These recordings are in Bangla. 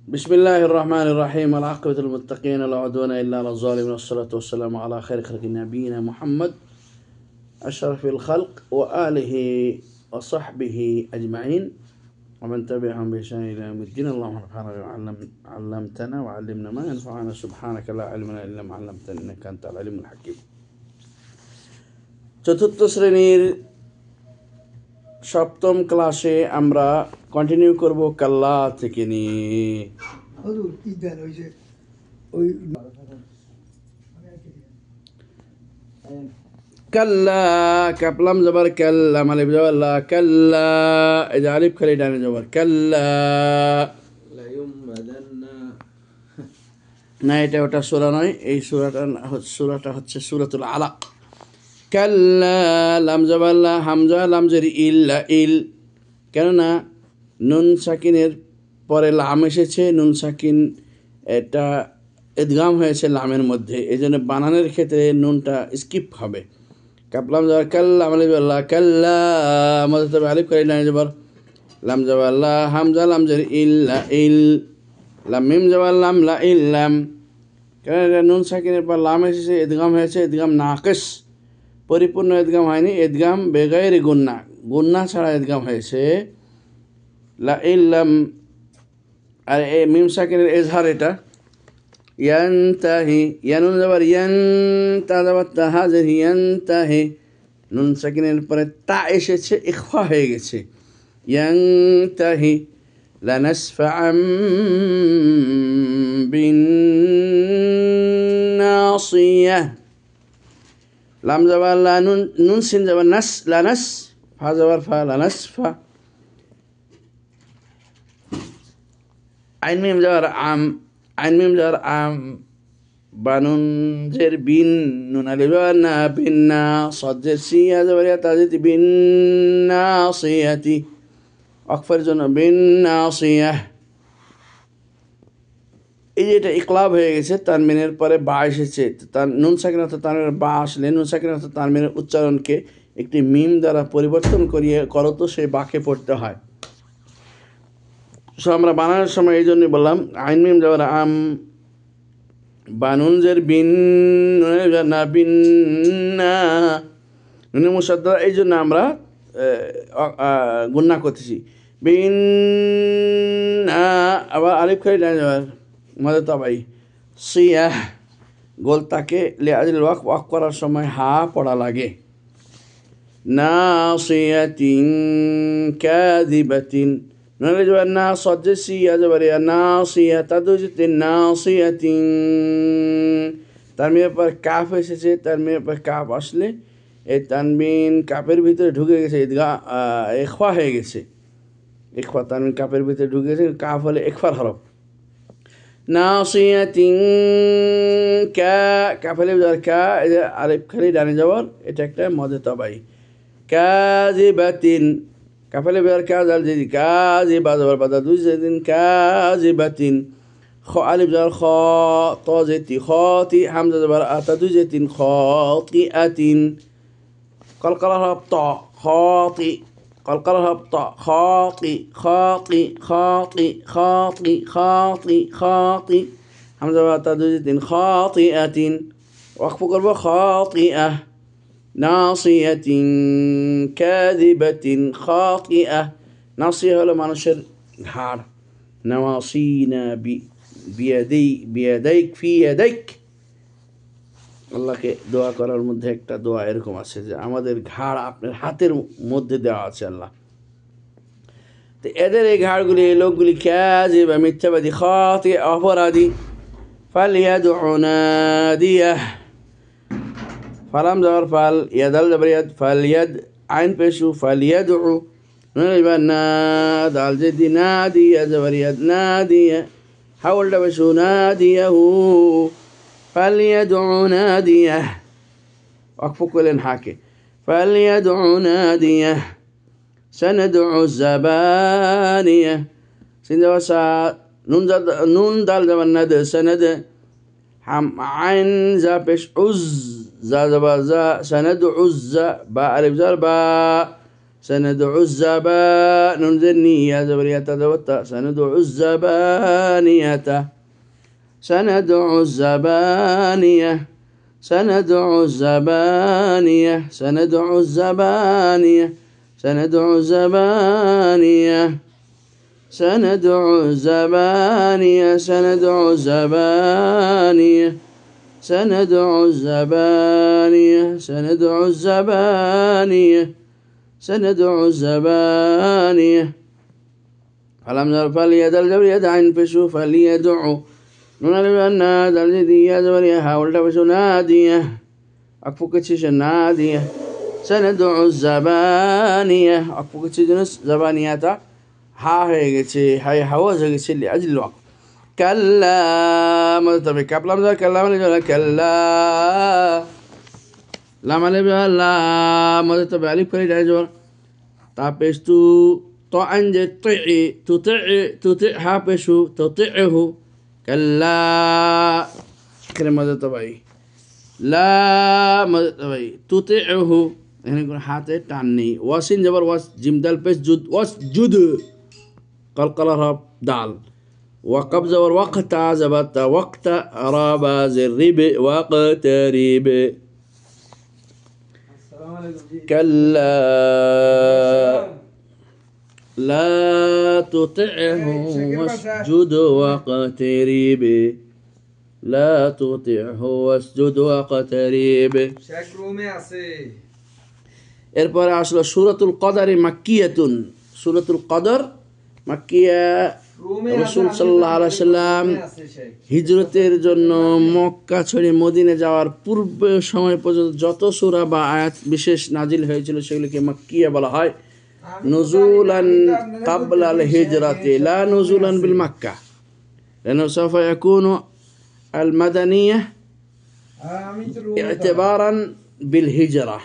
بسم الله الرحمن الرحيم العاقبة للمتقين لا عدوان إلا على الظالمين والصلاة والسلام على خير خلق نبينا محمد أشرف الخلق وآله وصحبه أجمعين ومن تبعهم بإحسان إلى يوم الدين. اللهم سبحانك علمتنا وعلمنا ما ينفعنا سبحانك لا علم لنا إلا ما علمتنا إنك أنت العليم الحكيم. চতুর্থ শ্রেণীর সপ্তম ক্লাসে আমরা কন্টিনিউ করব কাল্লা থেকে নিয়ে। কাল্লা কাপলাম জবর কাল্লা মালিফ জবর লা কাল্লা এই যে আলিফ খালি ডানে জবর কাল্লা না, এটা ওটা সূরা নয়, এই সূরাটা হচ্ছে সূরাতুল আলাক। কাল্লা লাম জবর লা হামজা লাম জের ইল্লা ইল, কেননা নুন সাকিনের পরে লাম এসেছে, নুন সাকিন এটা ইদগাম হয়েছে লামের মধ্যে, এই জন্য বানানের ক্ষেত্রে নুনটা স্কিপ হবে। কাপলাম জবর কাল্লা মালিফ জবর লা কাল্লা আমাদের তবে আলিফ খালি ডানে জবর লাম জবর লা হামজা লাম জের ইল্লা ইল লাম মিম জবর লাম লা ইল্লাম, কেন এটা নুন সাকিনের পর লাম এসেছে, ইদগাম হয়েছে, ইদগাম নাকিস, পরিপূর্ণ ইদগাম হয়নি, ইদগাম বেগাইরি গুন্না, গুন্না ছাড়া ইদগাম হয়েছে লা ইল্লাম। আর এই মিম সাকিনের এজহার এটা ইয়ানতাহি, ইয়ানুন জবর ইয়ান তা জবর তাহা জের ইয়ানতাহি, নুন সাকিনের পরে তা এসেছে, ইখফা হয়ে গেছে ইয়ানতাহি। লানাসফাআম বিন্নাসিয়াহ, লাম জবর লা নুন সিন জবর নাস লানাস, ফা জবর ফা লানাসফা, আইন মিম জবর আম, আইন মিম জবর আম, বানুন জের বিন, নুন আলিফ জবর না বিন্না, সাদ জের সিয়া জবর ইয়া তাজিদ বিন্নাসিয়াতি, ওয়াকফের জন্য বিন্নাসিয়াহ। এই যে এটা ইকলাব হয়ে গেছে, তানমিনের পরে বা এসেছে, তার নুন সাকিন অর্থাৎ তানমিনের বা আসলে নুন সাকিন অর্থাৎ তানমিনের উচ্চারণকে একটি মিম দ্বারা পরিবর্তন করিয়ে করতো সেই বাকে পড়তে হয়। সো আমরা বানানোর সময় এই জন্যই বললাম আইন মিম জবর আম, বানুন জের বিন, না বিন্না, নুনে মুসাদ্দা, এই জন্য আমরা গুন্না করতেছি বিন্না। আবার আলিফ খালি ডানে যাবার মধ্যে তবাই সিয়াহ, গোলতাকে লিআজিল ওয়াক, ওয়াক করার সময় হা পড়া লাগে। নাসিয়াতিন কাযিবাতিন, নুনে জবর না সাদ জের সিয়া জবর ইয়া নাসিয়া তাদুজিতিন নাসিয়াতিন, তানবিনের পর কাফ এসেছে, তানবিনের পর কাফ আসলে এই তানবিন কাপের ভিতরে ঢুকে গেছে, ইখফা হয়ে গেছে, ইখফা তানবিন কাপের ভিতরে ঢুকে গেছে, কাফ হলে ইখফার হরফ। নাসিয়াতিন কা, কাফ আলিফ জবর কা, এই যে আলিফ খালি ডানে জবর, এটা একটা মদে তবাই। কাযিবাতিন, কাফ আলিফ জবর কা জাল জি, কাযিবা জবর বাদা দুই জিন কাযিবাতিন, খ আলিফ জবর খ ত জেতি খতি, হামজা জবর আতা দুই জেতিন খতিআতিন, কলকলা হরফ ত খতি, কলকলা হরফ ত খতি খতি খতি খতি খতি খতি, হামজা জবর আতা দুই জেতিন খতিআতিন, ওয়াকফ করব খতিআহ। নাসিয়াতিন কাযিবাতিন খতিআহ, নাসিয়া হলো মানুষের ঘাড়, নাওয়াসিনা বিয়াদাইক ফি ইয়াদাইক, আল্লাহকে দোয়া করার মধ্যে একটা দোয়া এরকম আছে যে আমাদের ঘাড় আপনার হাতের মধ্যে দেওয়া আছে আল্লাহ। তো এদের এই ঘাড়গুলি, এই লোকগুলি কাযিব মিথ্যাবাদী, খাতি অপরাধী। ফালিয়াদউ নাদিয়াহ, ফালাম জবর ফাল, ইয়াদাল জবর ইয়াদ, ফালিয়াদ আইন পেশু ফালিয়াদউ, না দাল জেদি নাদিয়া জবর ইয়াদ নাদিয়া, হাওলটা পেশু নাদিয়াহু ফালিয়াদউ নাদিয়াহ, ওয়াকফ করলেন হাকে ফালিয়াদউ নাদিয়াহ। সানাদউ যাবানিয়াহ, সিন জবর সা, নুন দাল জবর নাদ, সানাদ হাম আইন জা পেশ উজ, জা জবর জা, সানাদউ যা, বা আলিফ জবর বা, سندع الزبان ننزلني زبرية دوتا سندع الزبانية سندع الزبانية سندع الزبانية سندع الزبانية سندع الزبانية سندع الزبانية سندع الزبانية سندع الزبانية سندع الزبانية سندع الزبانية فلم نر فليد الجبر يدع فشو فليدعو ننال أن هذا الذي يزبر يحاول فشو نادية أكفوك تشيش النادية سندع الزبانية أكفوك تشيش زبانية هاي حوازك لأجل الوقت كلا مذتبه قبل أمزر كلا من يجعل كلا لما نبي لا مذتبه عليك فريد عجور تابس تو طعنج طعي تطع حابسو تطعه كلا كلمة مذتبه لا مذتبه تطعه هنا يقول حاتي تعني واسين جبر واس جمدال بس جد واس جد قلقلها دال وقبض والوقت عزبت وقت رابا زرب وقترب كلا لا تطعه واسجد واقترب لا تطعه واسجد واقترب এরপরে আসলো সূরাতুল কদর মাক্কিয়াতুন সূরাতুল কদর মাক্কিয়া রাসূল সাল্লাল্লাহু আলাইহি ওয়াসাল্লাম হিজরতের জন্য মক্কা ছেড়ে মদিনা যাওয়ার পূর্ব সময় পর্যন্ত যত সূরা বা আয়াত বিশেষ নাজিল হয়েছিল সেগুলোকে মাক্কিয়া বলা হয় নুজুলান ক্বাবলা আল হিজরাতি লা নুজুলান বিল মাক্কা লান সাওফা ইয়াকুনু আল মাদানিয়া ইতিবারান বিল হিজরা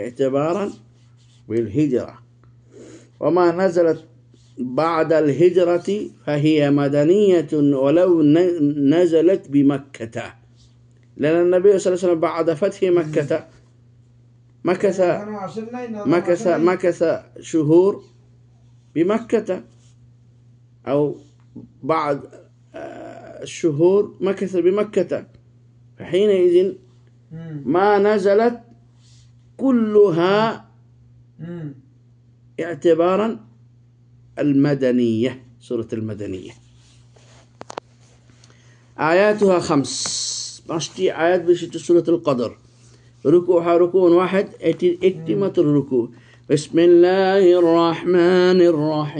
اعتبارا بالهجرة وما نزلت بعد الهجرة فهي مدنية ولو نزلت بمكة لأن النبي صلى الله عليه وسلم بعد فتح مكة مكث شهور بمكة أو بعد الشهور مكث بمكة فحينئذ ما نزلت كلها اعتبارا المدنية سورة المدنية آياتها 5 آيات بشت سورة القدر ركوعها ركوع واحد اكتمة الركوع بسم الله الرحمن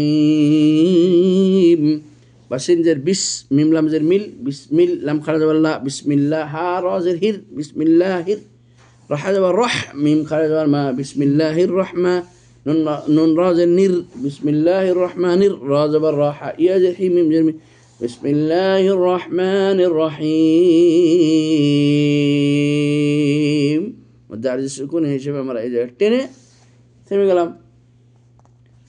الرحيم بسنجر بس ميم لام زر ميل بسم لام خرج والله بسم الله ها را زر هير بسم الله راح الرح ميم خرج ما بسم الله الرحمن نون راز النير بسم الله الرحمن راز بالراحة يا جحيم ميم جرمي بسم الله الرحمن الرحيم مدار السكون هي شبه مرة إذا اكتني ثمي كلام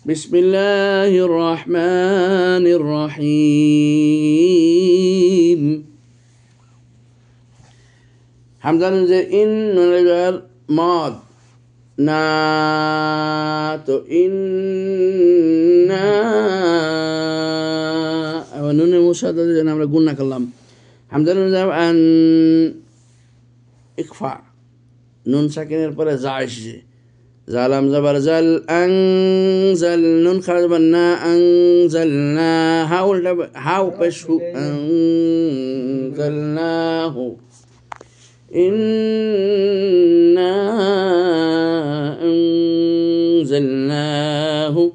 بسم الله الرحمن الرحيم حمزة نزل إن نزل ماد تو إنا ونون مشدد جنا আমরা গুণ না করলাম হামজা নুন আন ইকফা নুন সাকিনের পরে জা এসেছে জালাম জবর জাল আনজাল নুন খারাজ বান্না আনজালনা হাউল হাউ পেশু আনজালনাহু إنا أنزلناه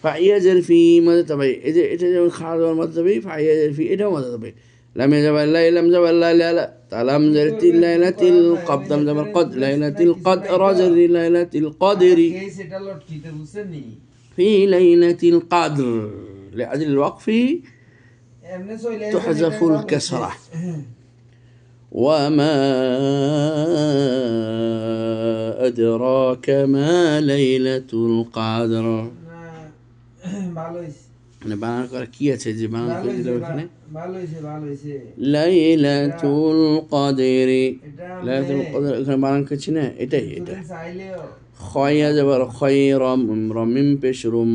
فعيجر في ماذا تبعي إذا خالد ماذا تبعي فعيجر في إذا ماذا تبعي لم يزبر لا لم زبر لا لا لا تلم زرت ليلة القبض لم زبر قد ليلة القدر رجل ليلة القدر في ليلة القدر لأجل الوقف تحذف الكسرة وما أدراك ما ليلة القدر أنا بعرف كيف تجي بعرف ليلة القدر ليلة القدر إحنا بعرف كذي نه إيه খয়া যাবার খয়রম রমিম পেশ রুম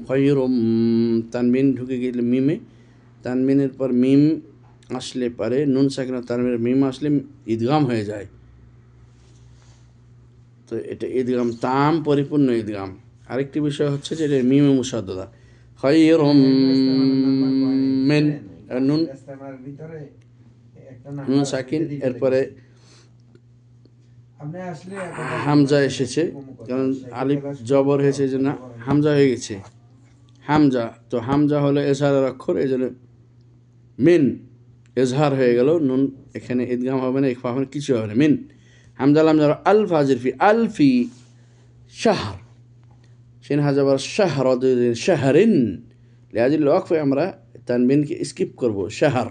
খয়রুম তানবিন ঢুকে গেলে মিমে, তানবিনের পর মিম আসলে পারে নুন সাকিনা তানবিনের মিম আসলে ঈদগাম হয়ে যায়। তো এটা ঈদগাম তাম, পরিপূর্ণ ঈদগাম। আরেকটি বিষয় হচ্ছে যে এটা মিমে মুসাদ্দাদা খয়রুম মিন নুন নুন সাকিন এরপরে হামজা এসেছে, কারণ আলিফ জবর হয়েছে এই জন্য হামজা হয়ে গেছে হামজা। তো হামজা হলো এজহারের অক্ষর, এই জন্য মিন এজহার হয়ে গেল, নুন এখানে ঈদগাম হবে না, ইখফা হবে না, কিছু হবে না। মিন হামজা লাম জার আল ফাজির ফি আলফি শাহর সিন হাজাবার শাহর শাহরিন লিহাজিল ওয়াকফে আমরা তানবিনকে স্কিপ করব, শাহর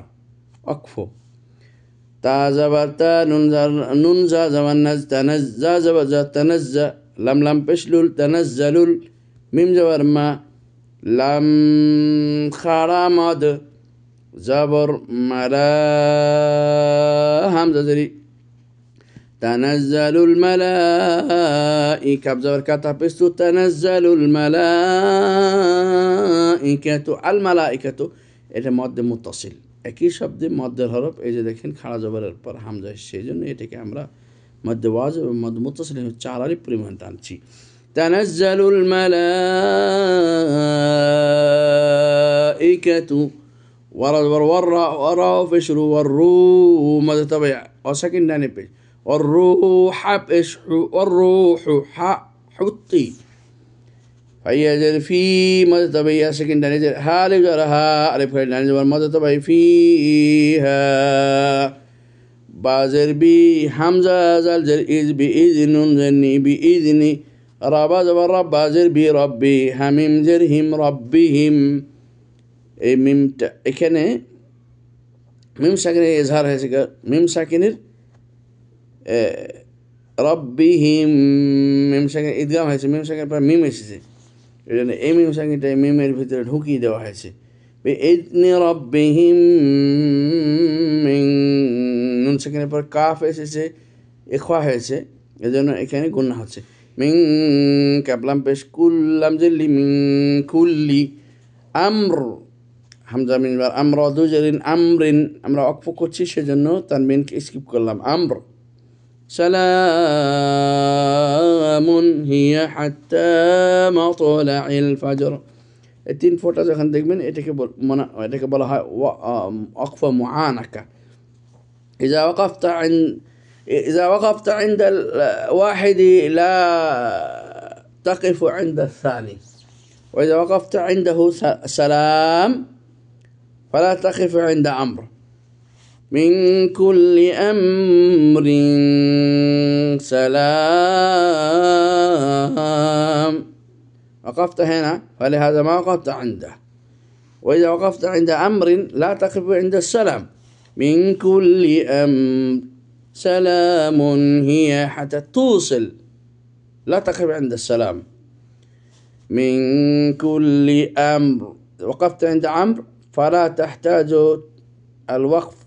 ওয়াকফ। তা যাবার তা নুন জা জামান নাজ তানাজ্জা যাবার জা তানাজ্জা লাম লাম পেশলুল তানাজ্জালুল মিম যাবার মা লাম খাড়া মদ জাবর মালা হামজা জারি তানাজ্জালুল মালাইকা যাবার কাতা পেশতু তানাজ্জালুল মালাইকাতু আল মালাইকাতু, এটা মধ্যে মুত্তাসিল, একই শব্দে মধ্যের হরফ। এই যে দেখেন খাড়া জবরের পর হামজা এসছে, এই জন্য এটাকে আমরা মধ্যে ওয়াজ এবং মধ্যে মুত্তাসিল চার আলিফ পরিমাণ টানছি। তানাজ্জালুল মালাইকাতু ওয়ারা পেশরু ওয়াররু মধ্যে তবে অসাকিন ডানে পেশ والروح والروح حطي فيجر في ماذا تبي سكن دانيجر هالف جرها ألف دانيجر ماذا تبي فيها بازر بي حمزة زلجر إذ بإذن زني بإذني ربا زبر رب بازر بي ربي هميم جرهم ربهم ميم এখানে মিম সাকিনের ইজহার হয়েছে, মিম সাকিনের রব্বিহিম মিম সাকিন ঈদগাম হয়েছে, মিম সাকিনের পর মিম এসেছে, এই জন্য এই মিম সাকিনটা মিমের ভিতরে ঢুকিয়ে দেওয়া হয়েছে। ইদনি রব্বিহিম নুন সাকিনের পর কাফ এসেছে, ইখফা হয়েছে, এই জন্য এখানে গুন্না হচ্ছে। মিং কাবলাম পেশ কুল্লাম জিল্লি মিং কুল্লি আমর হামজা মিনবার আমরা দুজরিন আমরিন আমরা অক্ফ করছি, সেজন্য তানবিনকে স্কিপ করলাম। আমর সালামুন হিয়া হাত্তা মাতলাইল ফাজর, এই তিন ফোঁটা যখন দেখবেন এটাকে বলা হয় ওয়াকফা মুআনাকা। إذا وقفت عند الواحد لا تقف عند الثاني، وإذا وقفت عنده سلام فلا تقف عند أمر. من كل أمر سلام، وقفت هنا فلهذا ما وقفت عنده. وإذا وقفت عند أمر لا تقف عند السلام. من كل أمر سلام هي حتى توصل، لا تقف عند السلام. من كل أمر وقفت عند أمر فلا تحتاج الوقف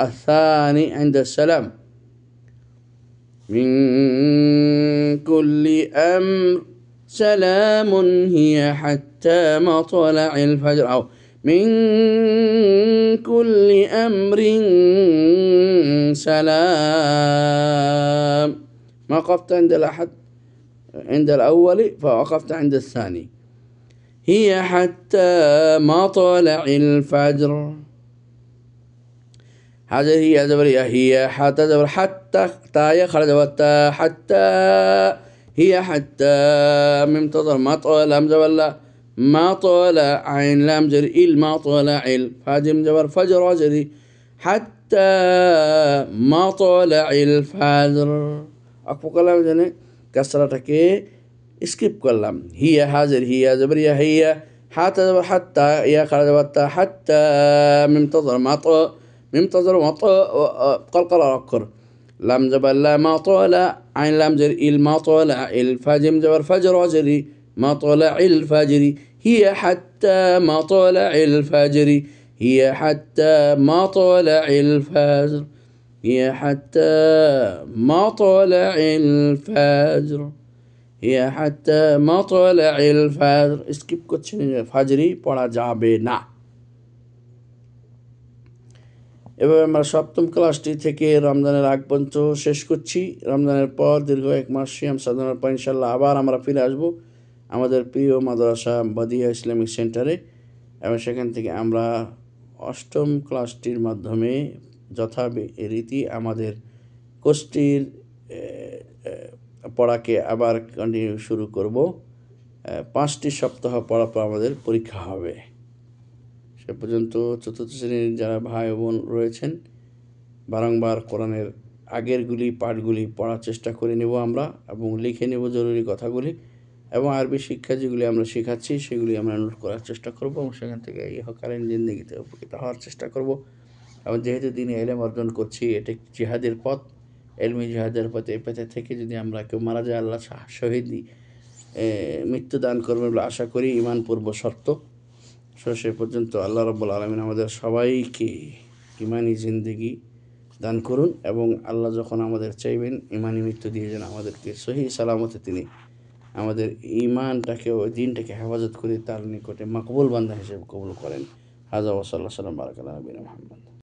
الثاني عند السلام. من كل أمر سلام هي حتى مطلع الفجر، أو من كل أمر سلام. ما وقفت عند الأحد عند الأول فوقفت عند الثاني. هي حتى مطلع الفجر، هذه هي زبرية، هي حتى زبر حتى تاء خرج والتا حتى هي حتى منتظر ما طول لام زبر لا ما طول عين لام جر ما طول عل فاجم زبر فجر وجري حتى ما طلع الفجر. أكو كلام جنة كسرتك اسكيب كلام. هي حاضر هي زبرية هي حتى زبر حتى يا خرج والتا حتى منتظر ما طول منتظر قلقل أكر لام زبر لا ما طلع عين لام جر ما طلع الفجم زبر فجر وجري ما طلع الفجر. هي حتى ما طلع الفجر، هي حتى ما طلع الفجر، هي حتى ما طلع الفجر، ইয়া হাত্তা মাতলাইল ফাজর, স্কিপ করছেন, ফাজরি পড়া যাবে না। এভাবে আমরা সপ্তম ক্লাসটি থেকে রমজানের আগ পর্যন্ত শেষ করছি। রমজানের পর দীর্ঘ 1 মাস সিয়াম সাধনার পর ইনশাল্লাহ আবার আমরা ফিরে আসব আমাদের প্রিয় মাদ্রাসা বাদিয়া ইসলামিক সেন্টারে, এবং সেখান থেকে আমরা অষ্টম ক্লাসটির মাধ্যমে যথারীতি আমাদের কোর্সটির পড়াকে আবার কন্টিনিউ শুরু করব। 5টি সপ্তাহ পড়ার পর আমাদের পরীক্ষা হবে। সে পর্যন্ত চতুর্থ শ্রেণীর যারা ভাই বোন রয়েছেন, বারংবার কোরআনের আগেরগুলি পাঠগুলি পড়ার চেষ্টা করে নেব আমরা, এবং লিখে নেব জরুরি কথাগুলি, এবং আরবি শিক্ষা যেগুলি আমরা শেখাচ্ছি সেগুলি আমরা নোট করার চেষ্টা করব, এবং সেখান থেকে ইহকালীন জিন্দেগিতে উপকৃত হওয়ার চেষ্টা করব। এবং যেহেতু দিনে ইলম অর্জন করছি, এটা জিহাদের পথ, এলমি জিহাদের পথে, এই পথে থেকে যদি আমরা কেউ মারা যায়, আল্লাহ শহীদি মৃত্যু দান করবেন বলে আশা করি, ইমান পূর্ব শর্ত। সে পর্যন্ত আল্লাহ রাব্বুল আলামিন আমাদের সবাইকে ইমানি জিন্দেগি দান করুন, এবং আল্লাহ যখন আমাদের চাইবেন ইমানি মৃত্যু দিয়ে যেন আমাদেরকে সহি সালামতে তিনি আমাদের ইমানটাকে ও দিনটাকে হেফাজত করে তার নিকটে মাকবুল বান্দা হিসেবে কবুল করেন। হাজা ওয়া সাল্লাল্লাহু আলাইহি ওয়া সাল্লাম, বারাকাল্লাহু নবিয়্যিনা মুহাম্মদ।